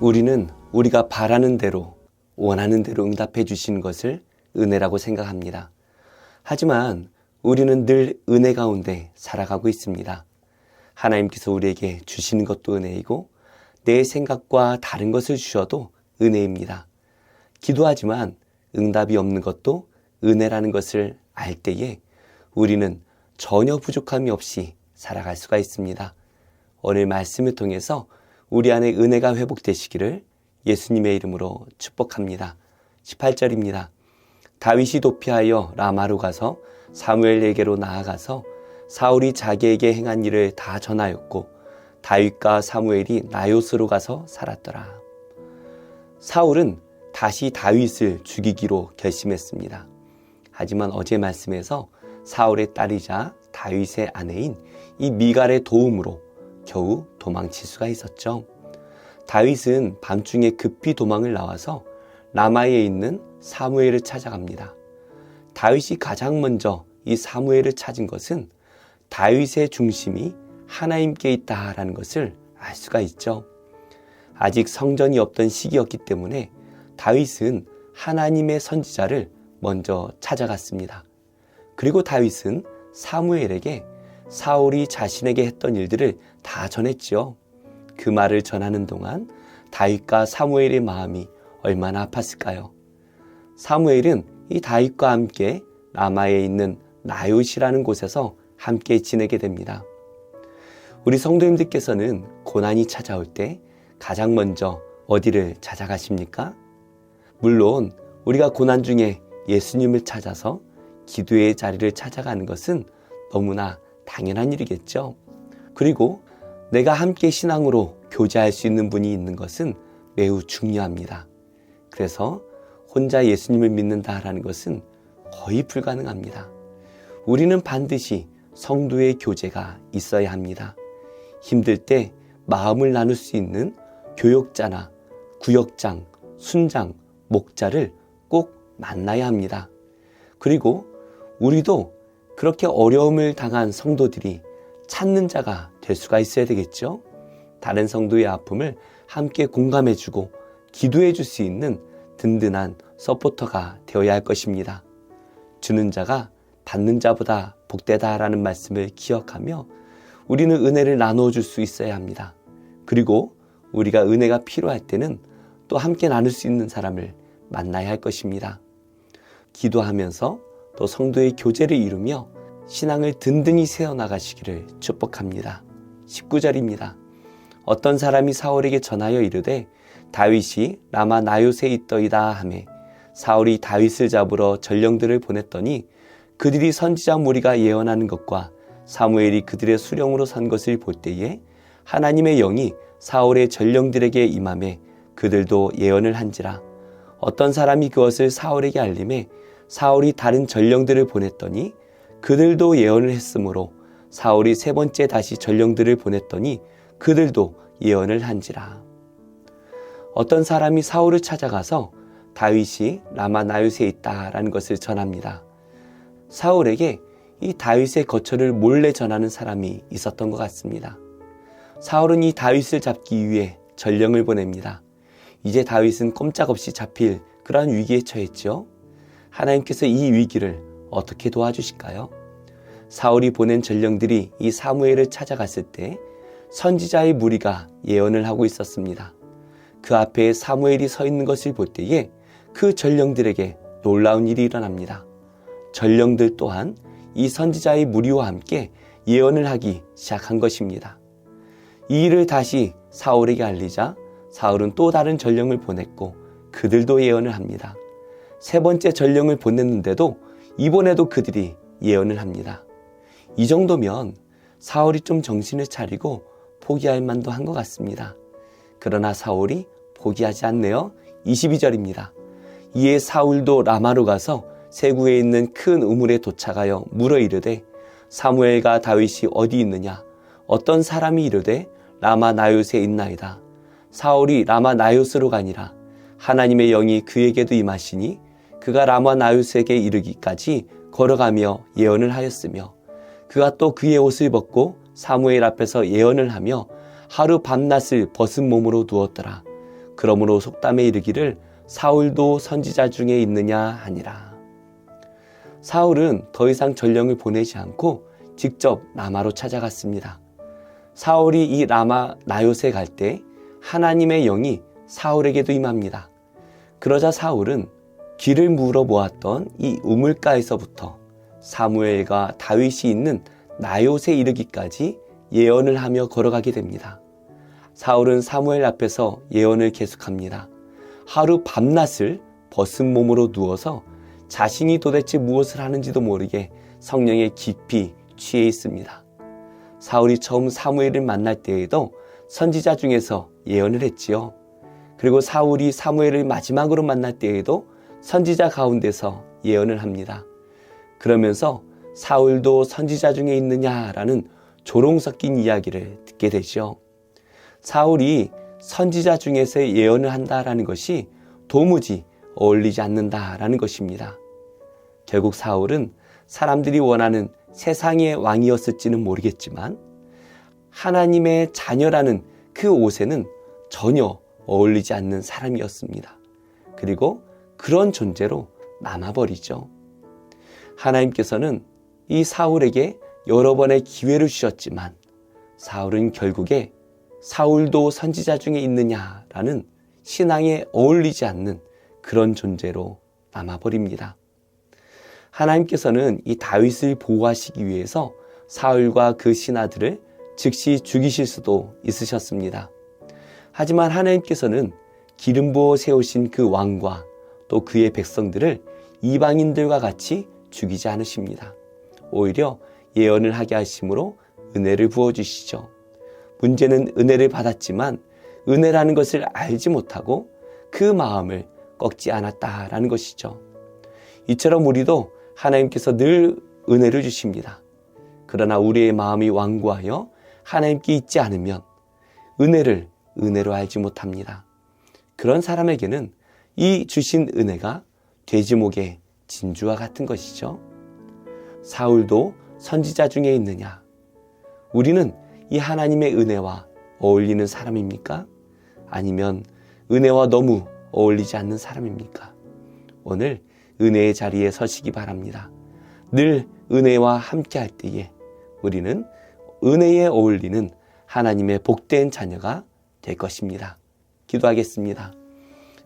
우리는 우리가 바라는 대로, 원하는 대로 응답해 주시는 것을 은혜라고 생각합니다. 하지만 우리는 늘 은혜 가운데 살아가고 있습니다. 하나님께서 우리에게 주시는 것도 은혜이고 내 생각과 다른 것을 주셔도 은혜입니다. 기도하지만 응답이 없는 것도 은혜라는 것을 알 때에 우리는 전혀 부족함이 없이 살아갈 수가 있습니다. 오늘 말씀을 통해서 우리 안에 은혜가 회복되시기를 예수님의 이름으로 축복합니다. 18절입니다. 다윗이 도피하여 라마로 가서 사무엘에게로 나아가서 사울이 자기에게 행한 일을 다 전하였고 다윗과 사무엘이 나요스로 가서 살았더라. 사울은 다시 다윗을 죽이기로 결심했습니다. 하지만 어제 말씀에서 사울의 딸이자 다윗의 아내인 이 미갈의 도움으로 겨우 도망칠 수가 있었죠. 다윗은 밤중에 급히 도망을 나와서 라마에 있는 사무엘을 찾아갑니다. 다윗이 가장 먼저 이 사무엘을 찾은 것은 다윗의 중심이 하나님께 있다라는 것을 알 수가 있죠. 아직 성전이 없던 시기였기 때문에 다윗은 하나님의 선지자를 먼저 찾아갔습니다. 그리고 다윗은 사무엘에게 사울이 자신에게 했던 일들을 다 전했죠. 그 말을 전하는 동안 다윗과 사무엘의 마음이 얼마나 아팠을까요? 사무엘은 이 다윗과 함께 라마에 있는 나요시라는 곳에서 함께 지내게 됩니다. 우리 성도님들께서는 고난이 찾아올 때 가장 먼저 어디를 찾아가십니까? 물론 우리가 고난 중에 예수님을 찾아서 기도의 자리를 찾아가는 것은 너무나 당연한 일이겠죠. 그리고 내가 함께 신앙으로 교제할 수 있는 분이 있는 것은 매우 중요합니다. 그래서 혼자 예수님을 믿는다라는 것은 거의 불가능합니다. 우리는 반드시 성도의 교제가 있어야 합니다. 힘들 때 마음을 나눌 수 있는 교역자나 구역장, 순장, 목자를 꼭 만나야 합니다. 그리고 우리도 그렇게 어려움을 당한 성도들이 찾는 자가 될 수가 있어야 되겠죠. 다른 성도의 아픔을 함께 공감해주고 기도해 줄 수 있는 든든한 서포터가 되어야 할 것입니다. 주는 자가 받는 자보다 복되다라는 말씀을 기억하며 우리는 은혜를 나누어 줄 수 있어야 합니다. 그리고 우리가 은혜가 필요할 때는 또 함께 나눌 수 있는 사람을 만나야 할 것입니다. 기도하면서 또 성도의 교제를 이루며 신앙을 든든히 세워나가시기를 축복합니다. 19절입니다. 어떤 사람이 사울에게 전하여 이르되 다윗이 라마 나요스에 있더이다 하매 사울이 다윗을 잡으러 전령들을 보냈더니 그들이 선지자 무리가 예언하는 것과 사무엘이 그들의 수령으로 선 것을 볼 때에 하나님의 영이 사울의 전령들에게 임하매 그들도 예언을 한지라. 어떤 사람이 그것을 사울에게 알림해 사울이 다른 전령들을 보냈더니 그들도 예언을 했으므로 사울이 세 번째 다시 전령들을 보냈더니 그들도 예언을 한지라. 어떤 사람이 사울을 찾아가서 다윗이 라마 나요스에 있다라는 것을 전합니다. 사울에게 이 다윗의 거처를 몰래 전하는 사람이 있었던 것 같습니다. 사울은 이 다윗을 잡기 위해 전령을 보냅니다. 이제 다윗은 꼼짝없이 잡힐 그러한 위기에 처했죠. 하나님께서 이 위기를 어떻게 도와주실까요? 사울이 보낸 전령들이 이 사무엘을 찾아갔을 때 선지자의 무리가 예언을 하고 있었습니다. 그 앞에 사무엘이 서 있는 것을 볼 때에 그 전령들에게 놀라운 일이 일어납니다. 전령들 또한 이 선지자의 무리와 함께 예언을 하기 시작한 것입니다. 이 일을 다시 사울에게 알리자 사울은 또 다른 전령을 보냈고 그들도 예언을 합니다. 세 번째 전령을 보냈는데도 이번에도 그들이 예언을 합니다. 이 정도면 사울이 좀 정신을 차리고 포기할 만도 한 것 같습니다. 그러나 사울이 포기하지 않네요. 22절입니다. 이에 사울도 라마로 가서 세구에 있는 큰 우물에 도착하여 물어 이르되 사무엘과 다윗이 어디 있느냐? 어떤 사람이 이르되 라마 나요스에 있나이다. 사울이 라마 나요스로 가니라. 하나님의 영이 그에게도 임하시니 그가 라마 나요스에게 이르기까지 걸어가며 예언을 하였으며 그가 또 그의 옷을 벗고 사무엘 앞에서 예언을 하며 하루 밤낮을 벗은 몸으로 누웠더라. 그러므로 속담에 이르기를 사울도 선지자 중에 있느냐 하니라. 사울은 더 이상 전령을 보내지 않고 직접 라마로 찾아갔습니다. 사울이 이 라마 나요세 갈 때 하나님의 영이 사울에게도 임합니다. 그러자 사울은 길을 물어보았던 이 우물가에서부터 사무엘과 다윗이 있는 나요세 이르기까지 예언을 하며 걸어가게 됩니다. 사울은 사무엘 앞에서 예언을 계속합니다. 하루 밤낮을 벗은 몸으로 누워서 자신이 도대체 무엇을 하는지도 모르게 성령에 깊이 취해 있습니다. 사울이 처음 사무엘을 만날 때에도 선지자 중에서 예언을 했지요. 그리고 사울이 사무엘을 마지막으로 만날 때에도 선지자 가운데서 예언을 합니다. 그러면서 사울도 선지자 중에 있느냐라는 조롱 섞인 이야기를 듣게 되죠. 사울이 선지자 중에서 예언을 한다라는 것이 도무지 어울리지 않는다라는 것입니다. 결국 사울은 사람들이 원하는 세상의 왕이었을지는 모르겠지만 하나님의 자녀라는 그 옷에는 전혀 어울리지 않는 사람이었습니다. 그리고 그런 존재로 남아버리죠. 하나님께서는 이 사울에게 여러 번의 기회를 주셨지만 사울은 결국에 사울도 선지자 중에 있느냐라는 신앙에 어울리지 않는 그런 존재로 남아버립니다. 하나님께서는 이 다윗을 보호하시기 위해서 사울과 그 신하들을 즉시 죽이실 수도 있으셨습니다. 하지만 하나님께서는 기름 부어 세우신 그 왕과 또 그의 백성들을 이방인들과 같이 죽이지 않으십니다. 오히려 예언을 하게 하심으로 은혜를 부어주시죠. 문제는 은혜를 받았지만 은혜라는 것을 알지 못하고 그 마음을 꺾지 않았다라는 것이죠. 이처럼 우리도 하나님께서 늘 은혜를 주십니다. 그러나 우리의 마음이 완고하여 하나님께 있지 않으면 은혜를 은혜로 알지 못합니다. 그런 사람에게는 이 주신 은혜가 돼지목의 진주와 같은 것이죠. 사울도 선지자 중에 있느냐? 우리는 이 하나님의 은혜와 어울리는 사람입니까? 아니면 은혜와 너무 어울리지 않는 사람입니까? 오늘 은혜의 자리에 서시기 바랍니다. 늘 은혜와 함께 할 때에 우리는 은혜에 어울리는 하나님의 복된 자녀가 될 것입니다. 기도하겠습니다.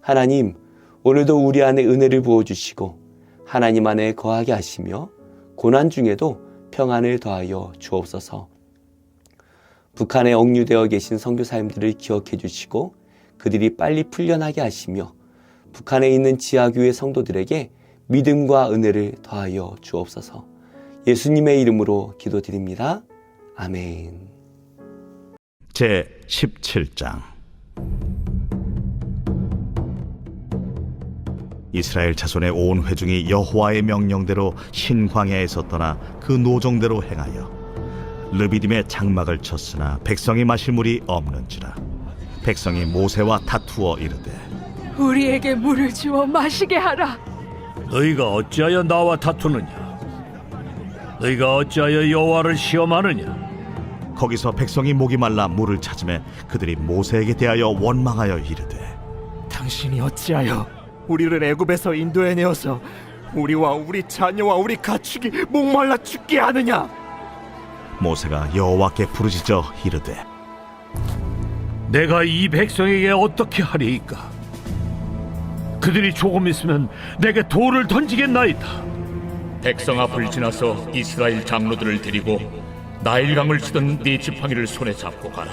하나님, 오늘도 우리 안에 은혜를 부어주시고 하나님 안에 거하게 하시며 고난 중에도 평안을 더하여 주옵소서. 북한에 억류되어 계신 선교사님들을 기억해 주시고 그들이 빨리 풀려나게 하시며 북한에 있는 지하교회 성도들에게 믿음과 은혜를 더하여 주옵소서. 예수님의 이름으로 기도드립니다. 아멘. 제 17장. 이스라엘 자손의 온 회중이 여호와의 명령대로 흰 광야에서 떠나 그 노정대로 행하여 르비딤에 장막을 쳤으나 백성이 마실 물이 없는지라. 백성이 모세와 다투어 이르되 우리에게 물을 주어 마시게 하라. 너희가 어찌하여 나와 다투느냐? 너희가 어찌하여 여호와를 시험하느냐? 거기서 백성이 목이 말라 물을 찾으매 그들이 모세에게 대하여 원망하여 이르되 당신이 어찌하여 우리를 애굽에서 인도해내어서 우리와 우리 자녀와 우리 가축이 목말라 죽게 하느냐? 모세가 여호와께 부르짖어 이르되 내가 이 백성에게 어떻게 하리이까? 그들이 조금 있으면 내게 돌을 던지겠나이다. 백성 앞을 지나서 이스라엘 장로들을 데리고 나일강을 치던 네 지팡이를 손에 잡고 가라.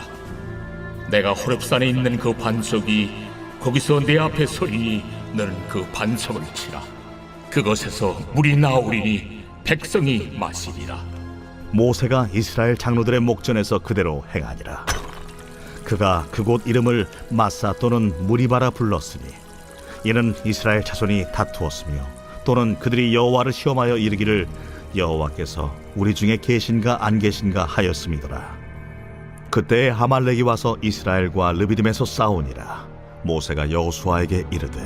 내가 호렙산에 있는 그 반석이 거기서 내 앞에 서리니 너는 그 반석을 치라. 그것에서 물이 나오리니 백성이 마시리라. 모세가 이스라엘 장로들의 목전에서 그대로 행하니라. 그가 그곳 이름을 마사 또는 무리바라 불렀으니 이는 이스라엘 자손이 다투었으며 또는 그들이 여호와를 시험하여 이르기를 여호와께서 우리 중에 계신가 안 계신가 하였음이더라. 그때에 아말렉이 와서 이스라엘과 르비딤에서 싸우니라. 모세가 여호수아에게 이르되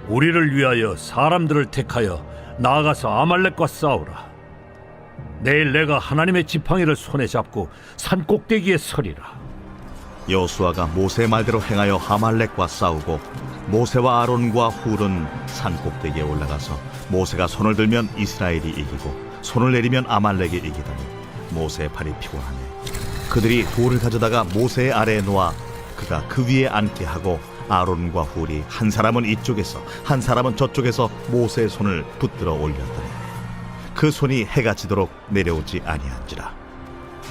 우리를 위하여 사람들을 택하여 나아가서 아말렉과 싸우라. 내일 내가 하나님의 지팡이를 손에 잡고 산 꼭대기에 서리라. 여호수아가 모세의 말대로 행하여 아말렉과 싸우고 모세와 아론과 훌은 산 꼭대기에 올라가서 모세가 손을 들면 이스라엘이 이기고 손을 내리면 아말렉이 이기더니 모세의 팔이 피곤하네. 그들이 돌을 가져다가 모세의 아래에 놓아 그가 그 위에 앉게 하고 아론과 훌이 한 사람은 이쪽에서 한 사람은 저쪽에서 모세의 손을 붙들어 올렸더니 그 손이 해가 지도록 내려오지 아니한지라.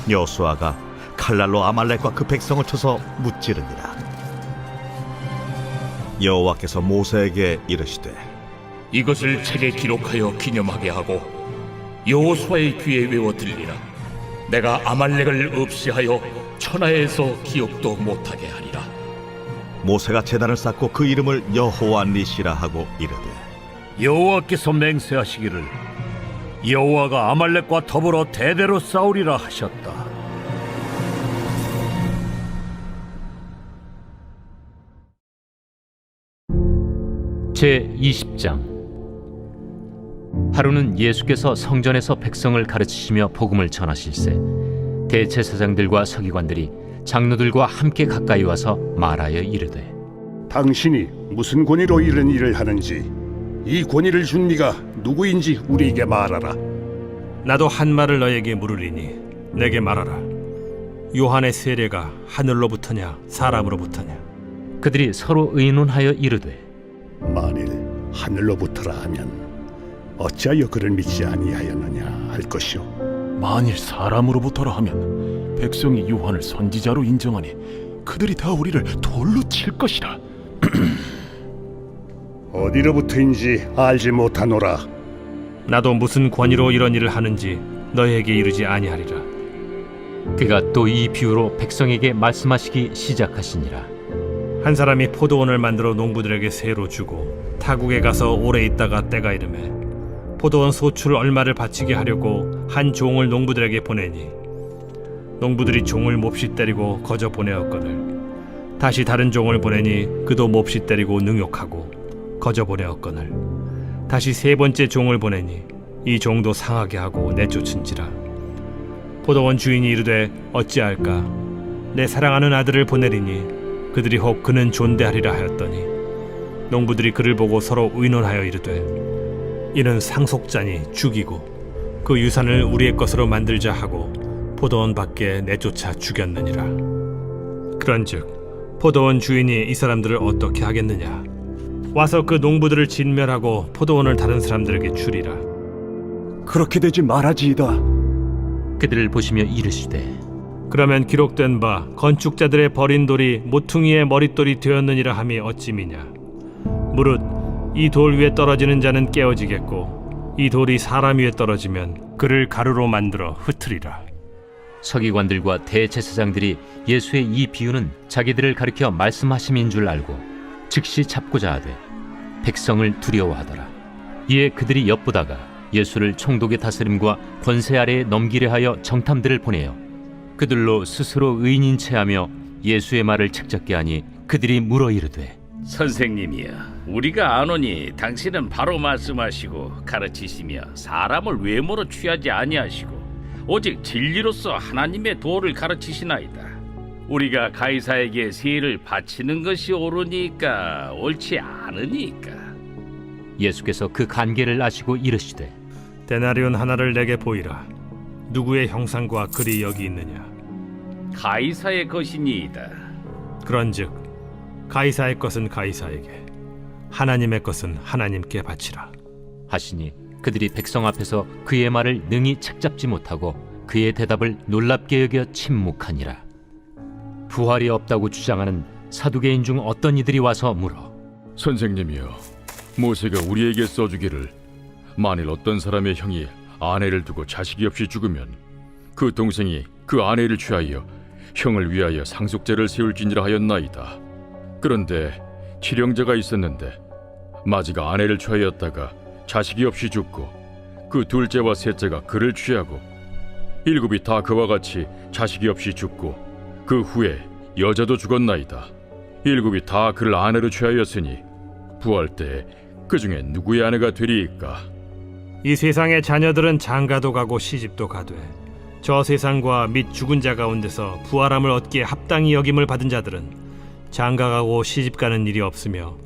여호수아가 칼날로 아말렉과 그 백성을 쳐서 무찌르니라. 여호와께서 모세에게 이르시되 이것을 책에 기록하여 기념하게 하고 여호수아의 귀에 외워 들리라. 내가 아말렉을 없이하여 천하에서 기억도 못하게 하리라. 모세가 제단을 쌓고 그 이름을 여호와 니시라 하고 이르되 여호와께서 맹세하시기를 여호와가 아말렉과 더불어 대대로 싸우리라 하셨다. 제20장. 하루는 예수께서 성전에서 백성을 가르치시며 복음을 전하실세 대제사장들과 서기관들이 장로들과 함께 가까이 와서 말하여 이르되 당신이 무슨 권위로 이런 일을 하는지 이 권위를 준 네가 누구인지 우리에게 말하라. 나도 한 말을 너에게 물으리니 내게 말하라. 요한의 세례가 하늘로부터냐 사람으로부터냐? 그들이 서로 의논하여 이르되 만일 하늘로부터라 하면 어찌하여 그를 믿지 아니하였느냐 할 것이요, 만일 사람으로부터라 하면 백성이 요한을 선지자로 인정하니 그들이 다 우리를 돌로 칠 것이라. 어디로부터인지 알지 못하노라. 나도 무슨 권위로 이런 일을 하는지 너에게 이르지 아니하리라. 그가 또 이 비유로 백성에게 말씀하시기 시작하시니라. 한 사람이 포도원을 만들어 농부들에게 세로 주고 타국에 가서 오래 있다가 때가 이르매 포도원 소출 얼마를 바치게 하려고 한 종을 농부들에게 보내니 농부들이 종을 몹시 때리고 거저 보내었거늘 다시 다른 종을 보내니 그도 몹시 때리고 능욕하고 거저 보내었거늘 다시 세 번째 종을 보내니 이 종도 상하게 하고 내쫓은지라. 포도원 주인이 이르되 어찌할까? 내 사랑하는 아들을 보내리니 그들이 혹 그는 존대하리라 하였더니 농부들이 그를 보고 서로 의논하여 이르되 이는 상속자니 죽이고 그 유산을 우리의 것으로 만들자 하고 포도원 밖에 내쫓아 죽였느니라. 그런즉 포도원 주인이 이 사람들을 어떻게 하겠느냐? 와서 그 농부들을 진멸하고 포도원을 다른 사람들에게 주리라. 그렇게 되지 말아지이다. 그들을 보시며 이르시되 그러면 기록된 바 건축자들의 버린 돌이 모퉁이의 머릿돌이 되었느니라 함이 어찌 미냐? 무릇 이 돌 위에 떨어지는 자는 깨어지겠고 이 돌이 사람 위에 떨어지면 그를 가루로 만들어 흩으리라. 서기관들과 대제사장들이 예수의 이 비유는 자기들을 가리켜 말씀하심인 줄 알고 즉시 잡고자 하되 백성을 두려워하더라. 이에 그들이 엿보다가 예수를 총독의 다스림과 권세 아래에 넘기려 하여 정탐들을 보내어 그들로 스스로 의인인 체하며 예수의 말을 책잡게 하니 그들이 물어 이르되 선생님이여, 우리가 아노니 당신은 바로 말씀하시고 가르치시며 사람을 외모로 취하지 아니하시고 오직 진리로서 하나님의 도를 가르치시나이다. 우리가 가이사에게 세를 바치는 것이 옳으니까 옳지 않으니까. 예수께서 그 간계를 아시고 이르시되 데나리온 하나를 내게 보이라. 누구의 형상과 글이 여기 있느냐? 가이사의 것이니이다. 그런즉 가이사의 것은 가이사에게, 하나님의 것은 하나님께 바치라 하시니 그들이 백성 앞에서 그의 말을 능히 책잡지 못하고 그의 대답을 놀랍게 여겨 침묵하니라. 부활이 없다고 주장하는 사두개인 중 어떤 이들이 와서 물어 선생님이여, 모세가 우리에게 써주기를 만일 어떤 사람의 형이 아내를 두고 자식이 없이 죽으면 그 동생이 그 아내를 취하여 형을 위하여 상속제를 세울지니라 하였나이다. 그런데 칠형제가 있었는데 마지가 아내를 취하였다가 자식이 없이 죽고 그 둘째와 셋째가 그를 취하고 일곱이 다 그와 같이 자식이 없이 죽고 그 후에 여자도 죽었나이다. 일곱이 다 그를 아내로 취하였으니 부활 때에 그 중에 누구의 아내가 되리이까? 이 세상의 자녀들은 장가도 가고 시집도 가되 저 세상과 및 죽은 자 가운데서 부활함을 얻기에 합당히 여김을 받은 자들은 장가가고 시집가는 일이 없으며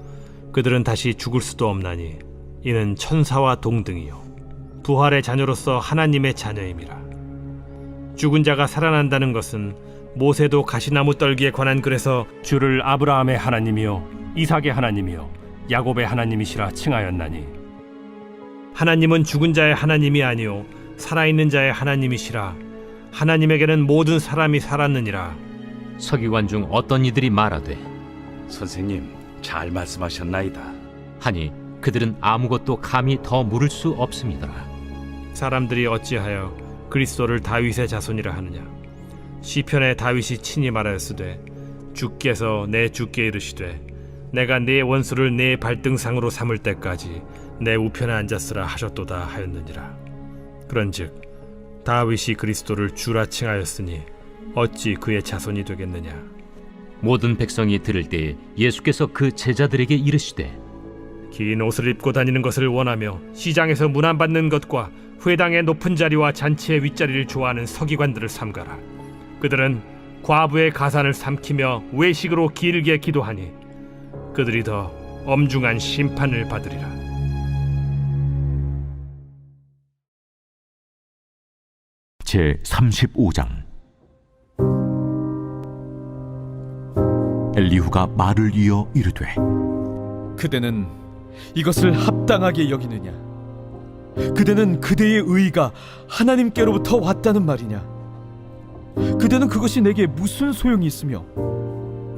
그들은 다시 죽을 수도 없나니 이는 천사와 동등이요 부활의 자녀로서 하나님의 자녀임이라. 죽은 자가 살아난다는 것은 모세도 가시나무 떨기에 관한 글에서 주를 아브라함의 하나님이요 이삭의 하나님이요 야곱의 하나님이시라 칭하였나니 하나님은 죽은 자의 하나님이 아니요 살아있는 자의 하나님이시라. 하나님에게는 모든 사람이 살았느니라. 서기관 중 어떤 이들이 말하되 선생님, 잘 말씀하셨나이다. 하니 그들은 아무것도 감히 더 물을 수 없습니다. 사람들이 어찌하여 그리스도를 다윗의 자손이라 하느냐. 시편에 다윗이 친히 말하였으되 주께서 내 주께 이르시되 내가 네 원수를 네 발등상으로 삼을 때까지 내 우편에 앉았으라 하셨도다 하였느니라. 그런즉 다윗이 그리스도를 주라 칭하였으니 어찌 그의 자손이 되겠느냐. 모든 백성이 들을 때에 예수께서 그 제자들에게 이르시되 긴 옷을 입고 다니는 것을 원하며 시장에서 문안받는 것과 회당의 높은 자리와 잔치의 윗자리를 좋아하는 서기관들을 삼가라. 그들은 과부의 가산을 삼키며 외식으로 길게 기도하니 그들이 더 엄중한 심판을 받으리라. 제35장. 엘리후가 말을 이어 이르되 그대는 이것을 합당하게 여기느냐? 그대는 그대의 의가 하나님께로부터 왔다는 말이냐? 그대는 그것이 내게 무슨 소용이 있으며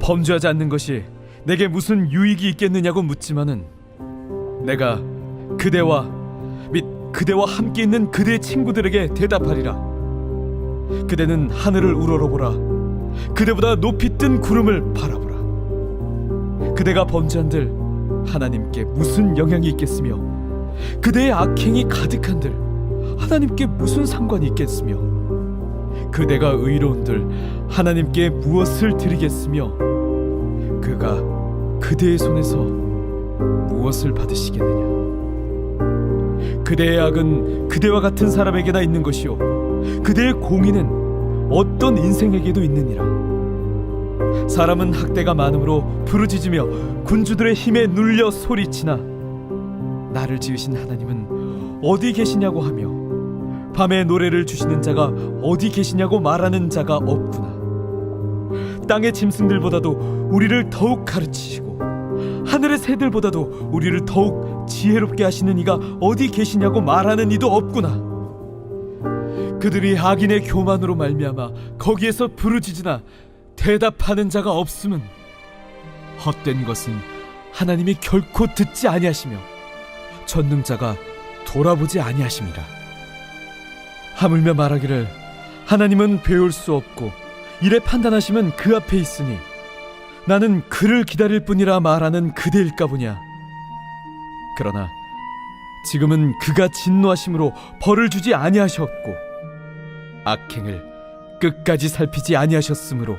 범죄하지 않는 것이 내게 무슨 유익이 있겠느냐고 묻지만은 내가 그대와 및 그대와 함께 있는 그대의 친구들에게 대답하리라. 그대는 하늘을 우러러보라. 그대보다 높이 뜬 구름을 바라보라. 그대가 범죄한들 하나님께 무슨 영향이 있겠으며 그대의 악행이 가득한들 하나님께 무슨 상관이 있겠으며 그대가 의로운들 하나님께 무엇을 드리겠으며 그가 그대의 손에서 무엇을 받으시겠느냐? 그대의 악은 그대와 같은 사람에게나 있는 것이요 그대의 공의는 어떤 인생에게도 있느니라. 사람은 학대가 많으므로 부르짖으며 군주들의 힘에 눌려 소리치나 나를 지으신 하나님은 어디 계시냐고 하며 밤에 노래를 주시는 자가 어디 계시냐고 말하는 자가 없구나. 땅의 짐승들보다도 우리를 더욱 가르치시고 하늘의 새들보다도 우리를 더욱 지혜롭게 하시는 이가 어디 계시냐고 말하는 이도 없구나. 그들이 악인의 교만으로 말미암아 거기에서 부르짖으나 대답하는 자가 없음은 헛된 것은 하나님이 결코 듣지 아니하시며 전능자가 돌아보지 아니하심이라. 하물며 말하기를 하나님은 배울 수 없고 이래 판단하심은 그 앞에 있으니 나는 그를 기다릴 뿐이라 말하는 그대일까 보냐. 그러나 지금은 그가 진노하심으로 벌을 주지 아니하셨고 악행을 끝까지 살피지 아니하셨으므로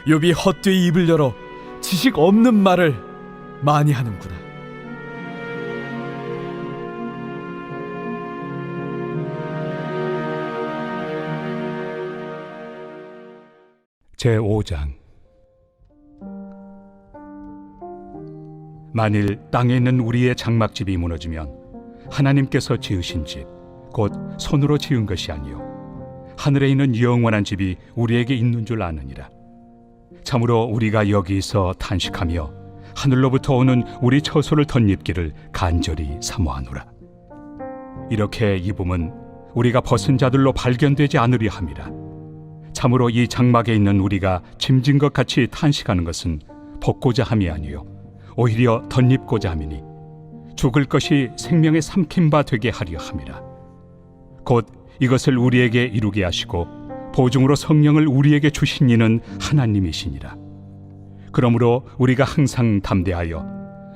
욥이 헛되이 입을 열어 지식 없는 말을 많이 하는구나. 제5장. 만일 땅에 있는 우리의 장막집이 무너지면 하나님께서 지으신 집 곧 손으로 지은 것이 아니요 하늘에 있는 영원한 집이 우리에게 있는 줄 아느니라. 참으로 우리가 여기서 탄식하며 하늘로부터 오는 우리 처소를 덧입기를 간절히 사모하노라. 이렇게 입음은 우리가 벗은 자들로 발견되지 않으려 함이라. 참으로 이 장막에 있는 우리가 짐진 것 같이 탄식하는 것은 벗고자 함이 아니요 오히려 덧입고자 함이니 죽을 것이 생명의 삼킨 바 되게 하려 함이라. 곧 이것을 우리에게 이루게 하시고 보증으로 성령을 우리에게 주신 이는 하나님이시니라. 그러므로 우리가 항상 담대하여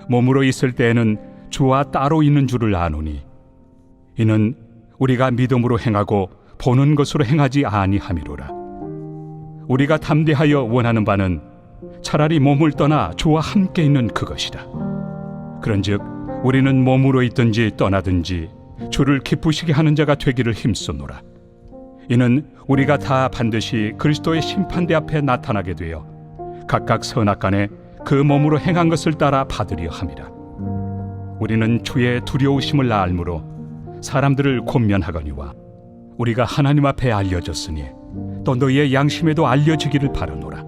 몸으로 있을 때에는 주와 따로 있는 줄을 아노니 이는 우리가 믿음으로 행하고 보는 것으로 행하지 아니함이로라. 우리가 담대하여 원하는 바는 차라리 몸을 떠나 주와 함께 있는 그것이라. 그런즉 우리는 몸으로 있든지 떠나든지 주를 기쁘시게 하는 자가 되기를 힘쓰노라. 이는 우리가 다 반드시 그리스도의 심판대 앞에 나타나게 되어 각각 선악간에 그 몸으로 행한 것을 따라 받으려 함이라. 우리는 주의 두려우심을 알므로 사람들을 권면하거니와 우리가 하나님 앞에 알려졌으니 또 너희의 양심에도 알려지기를 바라노라.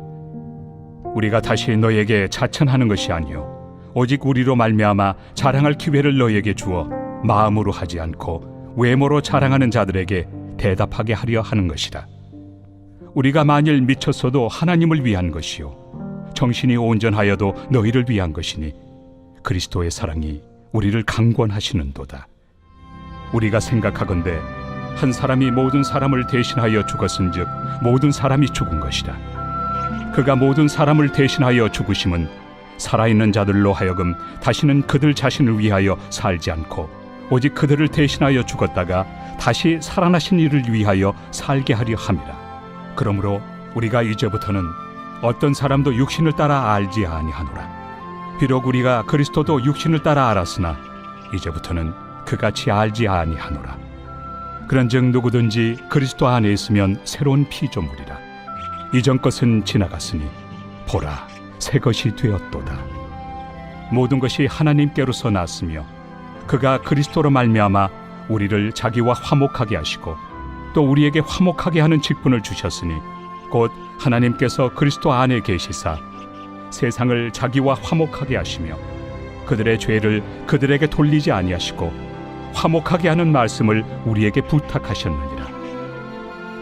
우리가 다시 너희에게 자천하는 것이 아니요 오직 우리로 말미암아 자랑할 기회를 너희에게 주어 마음으로 하지 않고 외모로 자랑하는 자들에게 대답하게 하려 하는 것이라. 우리가 만일 미쳤어도 하나님을 위한 것이요 정신이 온전하여도 너희를 위한 것이니 그리스도의 사랑이 우리를 강권하시는도다. 우리가 생각하건대 한 사람이 모든 사람을 대신하여 죽었은즉 모든 사람이 죽은 것이라. 그가 모든 사람을 대신하여 죽으심은 살아있는 자들로 하여금 다시는 그들 자신을 위하여 살지 않고 오직 그들을 대신하여 죽었다가 다시 살아나신 이를 위하여 살게 하려 함이라. 그러므로 우리가 이제부터는 어떤 사람도 육신을 따라 알지 아니하노라. 비록 우리가 그리스도도 육신을 따라 알았으나 이제부터는 그같이 알지 아니하노라. 그런즉 누구든지 그리스도 안에 있으면 새로운 피조물이라. 이전 것은 지나갔으니 보라 새 것이 되었도다. 모든 것이 하나님께로서 났으며 그가 그리스도로 말미암아 우리를 자기와 화목하게 하시고 또 우리에게 화목하게 하는 직분을 주셨으니 곧 하나님께서 그리스도 안에 계시사 세상을 자기와 화목하게 하시며 그들의 죄를 그들에게 돌리지 아니하시고 화목하게 하는 말씀을 우리에게 부탁하셨느니라.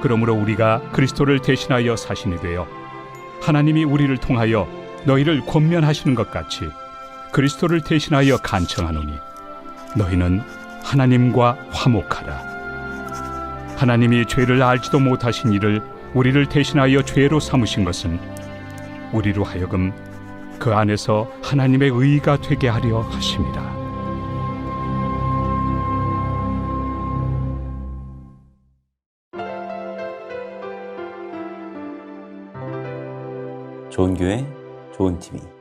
그러므로 우리가 그리스도를 대신하여 사신이 되어 하나님이 우리를 통하여 너희를 권면하시는 것 같이 그리스도를 대신하여 간청하노니 너희는 하나님과 화목하라. 하나님이 죄를 알지도 못하신 이를 우리를 대신하여 죄로 삼으신 것은 우리로 하여금 그 안에서 하나님의 의가 되게 하려 하심이라. 좋은 교회, 좋은 TV.